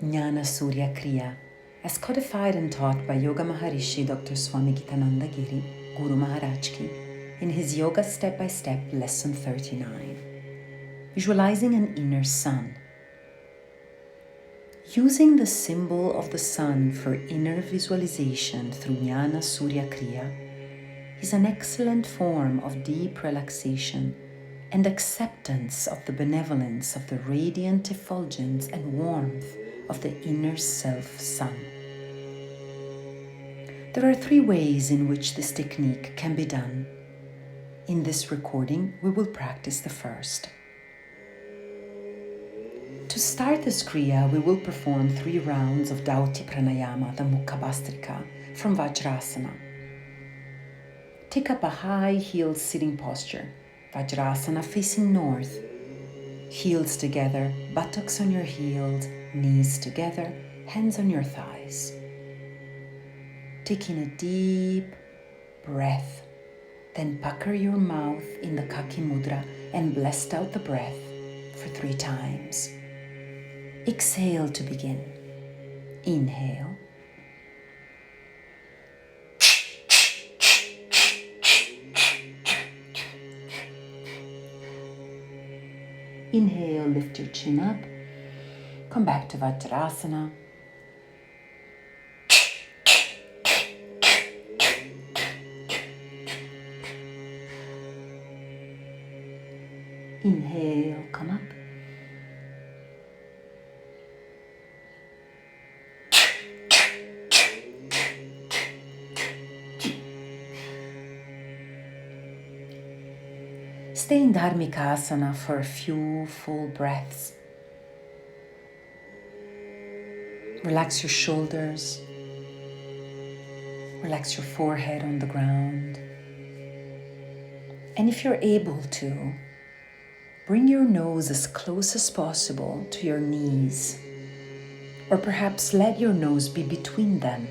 Jnana Surya Kriya, as codified and taught by Yogamaharishi Dr. Swami Gitananda Giri, Guru Maharaj Ki, in his Yoga Step-by-Step Lesson 39. Visualizing an inner sun. Using the symbol of the sun for inner visualization through Jnana Surya Kriya is an excellent form of deep relaxation and acceptance of the benevolence of the radiant effulgence and warmth of the inner self-sun. There are 3 ways in which this technique can be done. In this recording, we will practice the first. To start this Kriya, we will perform 3 rounds of Dauti Pranayama, the Mukha Bhastrika, from Vajrasana. Take up a high-heeled sitting posture, Vajrasana facing north, heels together, buttocks on your heels, knees together, hands on your thighs. Taking a deep breath, then pucker your mouth in the Kaki Mudra and blast out the breath for 3 times. Exhale to begin. Inhale. Inhale, lift your chin up. Come back to Vajrasana. Inhale, come up. Stay in Dharmikasana for a few full breaths. Relax your shoulders. Relax your forehead on the ground. And if you're able to, bring your nose as close as possible to your knees, or perhaps let your nose be between them.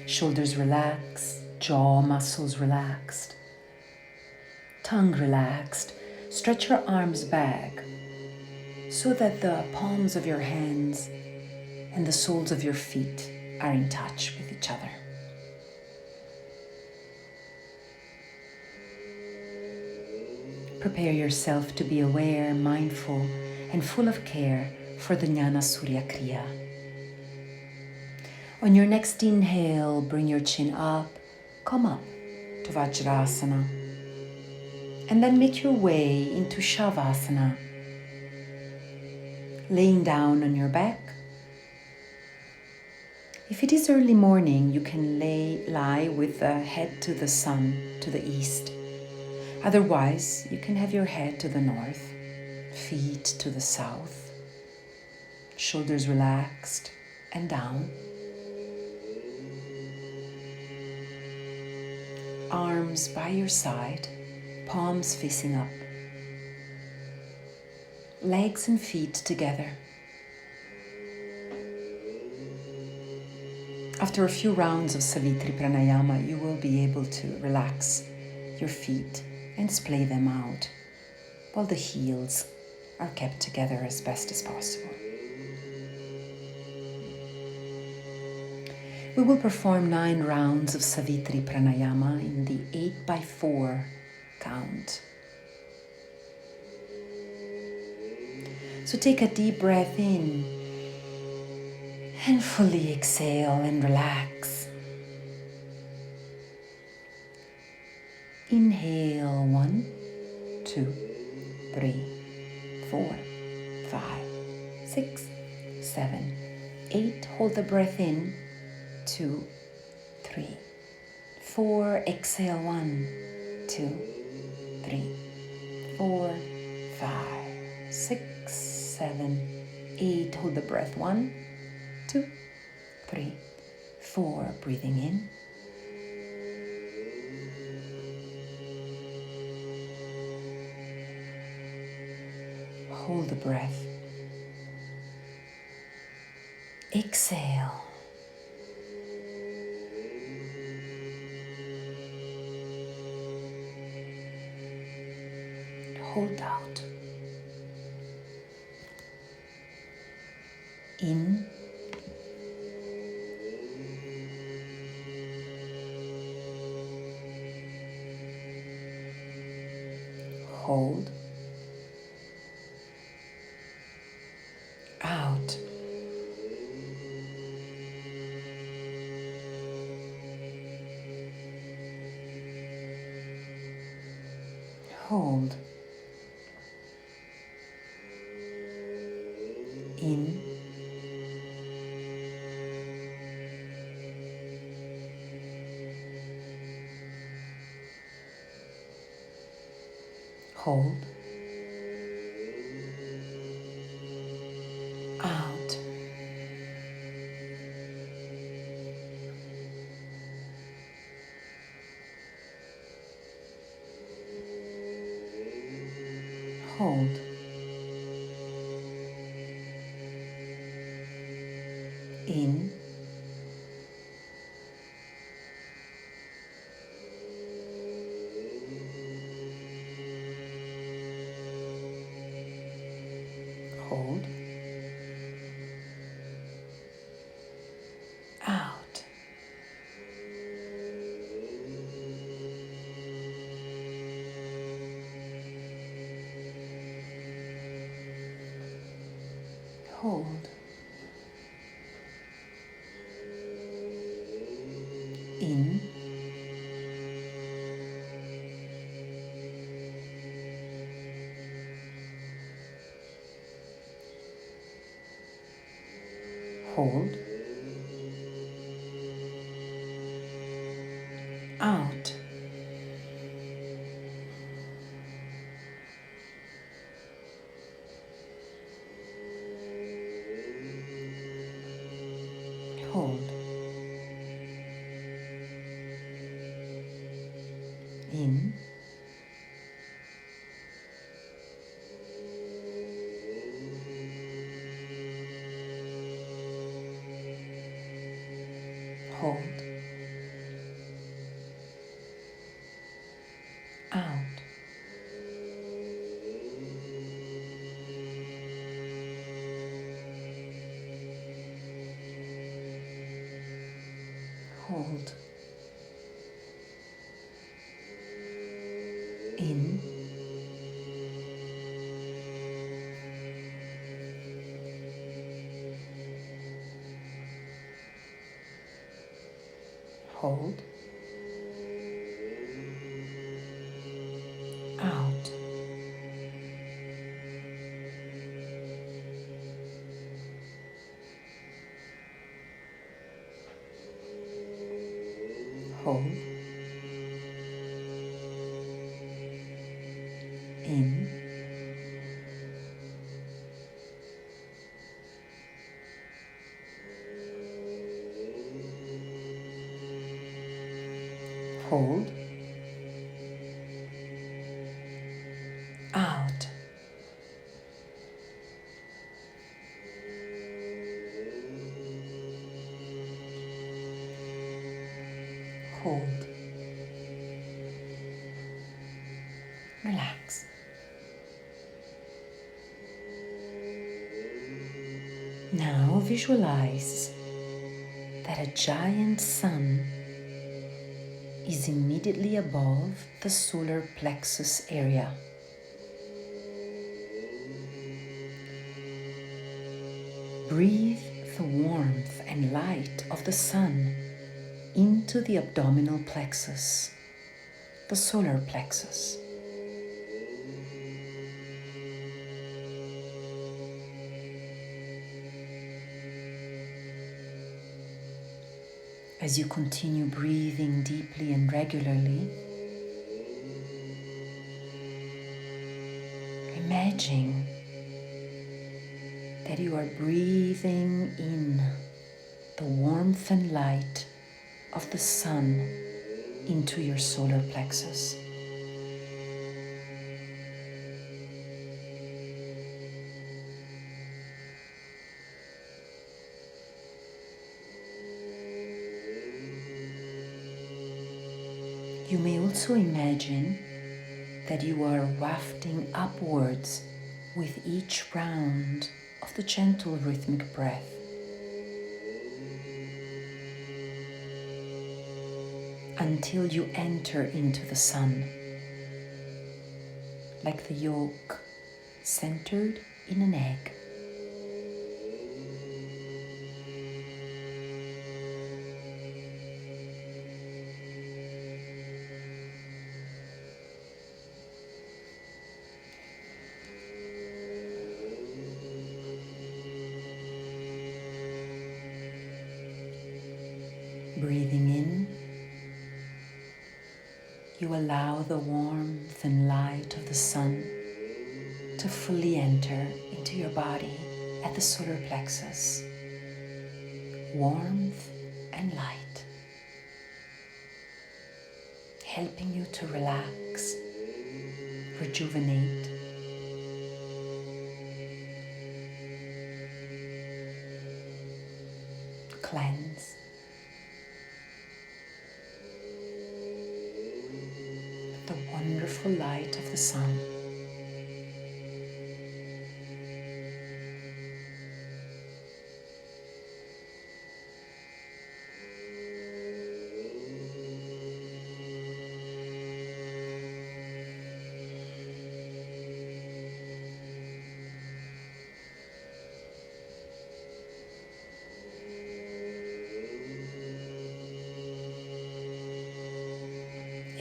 Shoulders relaxed, jaw muscles relaxed. Tongue relaxed. Stretch your arms back so that the palms of your hands and the soles of your feet are in touch with each other. Prepare yourself to be aware, mindful, and full of care for the Jnana Surya Kriya. On your next inhale, bring your chin up, come up to Vajrasana, and then make your way into Shavasana, laying down on your back. If it is early morning, you can lie with the head to the sun, to the east. Otherwise, you can have your head to the north, feet to the south, shoulders relaxed and down. Arms by your side, palms facing up. Legs and feet together. After a few rounds of Savitri Pranayama, you will be able to relax your feet and splay them out while the heels are kept together as best as possible. We will perform 9 rounds of Savitri Pranayama in the 8x4 count. So take a deep breath in and fully exhale and relax. Inhale 1, 2, 3, 4, 5, 6, 7, 8. Hold the breath in. 2, 3, 4. Exhale 1, 2, 3, 4, 5, 6, 7, 8. Hold the breath. 1, 2, 3, 4. Breathing in. Hold the breath. Exhale. Hold out. In, hold, out, hold, in, hold, out, hold, in, hold, out, hold, in, hold, out, hold, in, hold, out, hold, in, hold, out, hold, in, hold, out, hold, relax. Now visualize that a giant sun is immediately above the solar plexus area. Breathe the warmth and light of the sun into the abdominal plexus, the solar plexus. As you continue breathing deeply and regularly, imagine that you are breathing in the warmth and light of the sun into your solar plexus. You may also imagine that you are wafting upwards with each round of the gentle rhythmic breath. until you enter into the sun, like the yolk centered in an egg. Breathing in, you allow the warmth and light of the sun to fully enter into your body at the solar plexus. Warmth and light, helping you to relax, rejuvenate, cleanse. The wonderful light of the sun.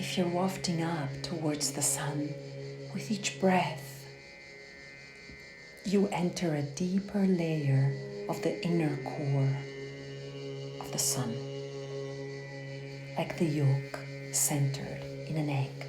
If you're wafting up towards the sun, with each breath, you enter a deeper layer of the inner core of the sun, like the yolk centered in an egg.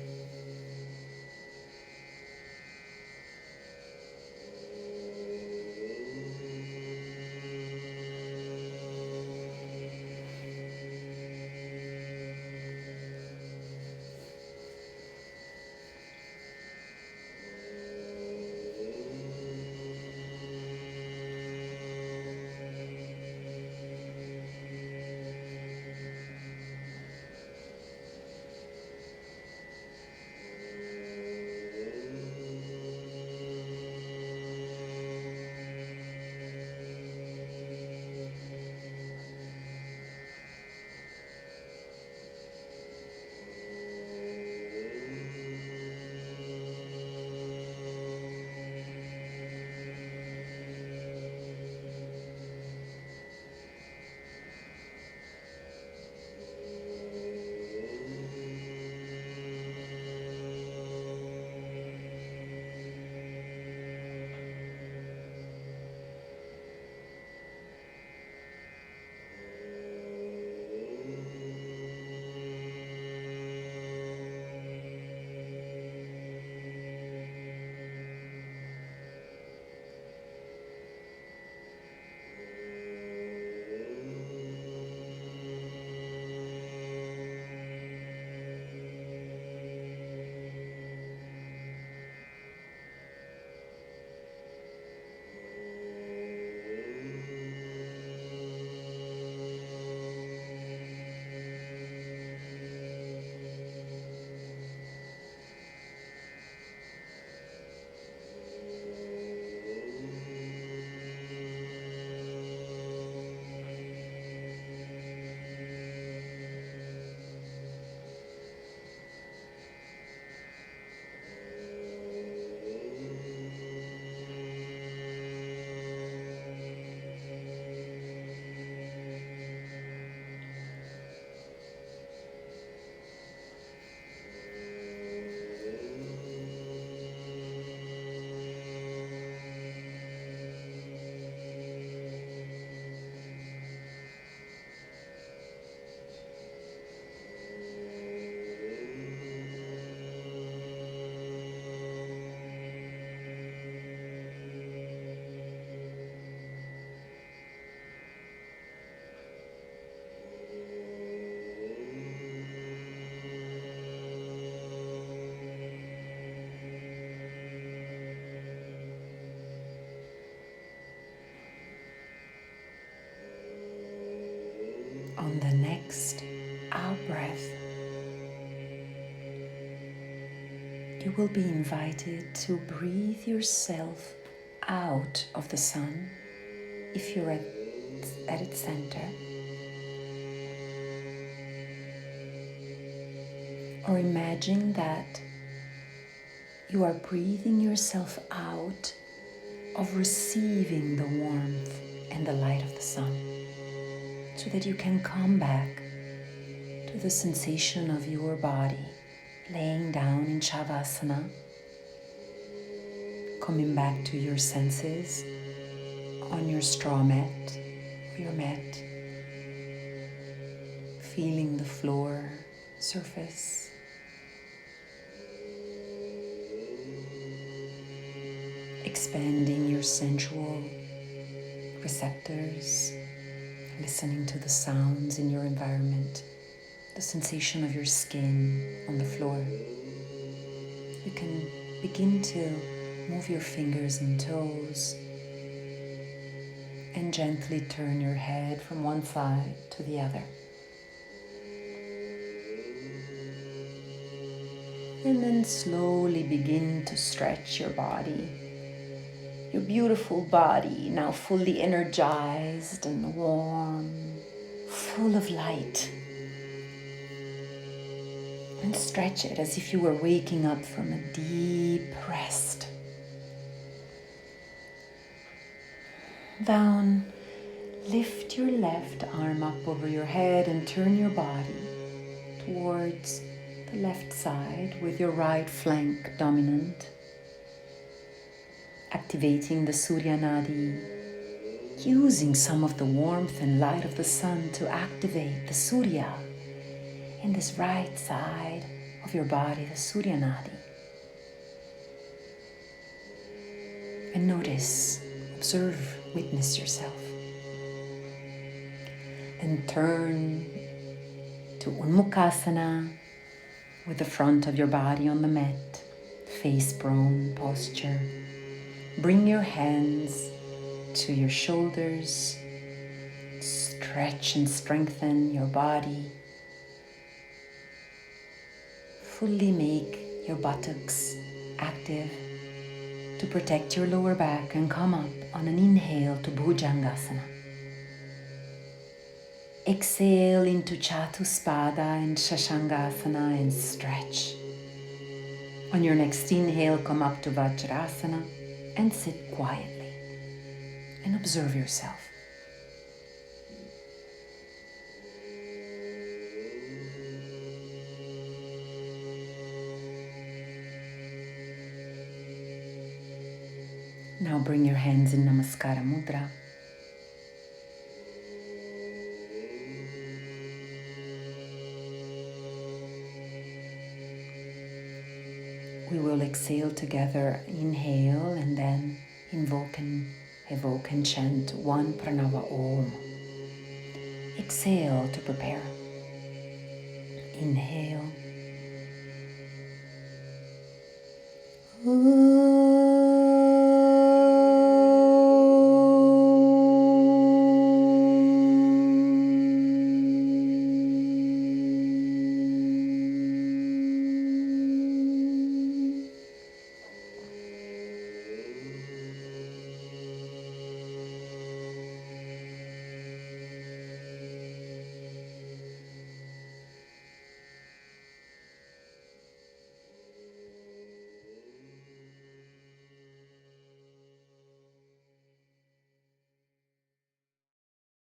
On the next out-breath, you will be invited to breathe yourself out of the sun if you're at its center. Or imagine that you are breathing yourself out of receiving the warmth and the light of the sun, so that you can come back to the sensation of your body laying down in Shavasana, coming back to your senses on your straw mat or your mat, feeling the floor surface, expanding your sensual receptors, listening to the sounds in your environment, the sensation of your skin on the floor. You can begin to move your fingers and toes and gently turn your head from one side to the other. And then slowly begin to stretch your body. Your beautiful body, now fully energized and warm, full of light. And stretch it as if you were waking up from a deep rest. Down, lift your left arm up over your head and turn your body towards the left side with your right flank dominant. Activating the Surya Nadi, using some of the warmth and light of the sun to activate the Surya in this right side of your body, the Surya Nadi. And notice, observe, witness yourself. Then turn to Unmukhasana with the front of your body on the mat, face prone posture. Bring your hands to your shoulders. Stretch and strengthen your body. Fully make your buttocks active to protect your lower back and come up on an inhale to Bhujangasana. Exhale into Chatuspada and Shashangasana and stretch. On your next inhale, come up to Vajrasana and sit quietly and observe yourself. Now bring your hands in Namaskara Mudra. We will exhale together, inhale, and then invoke and evoke and chant one pranava Om. Exhale to prepare. Inhale.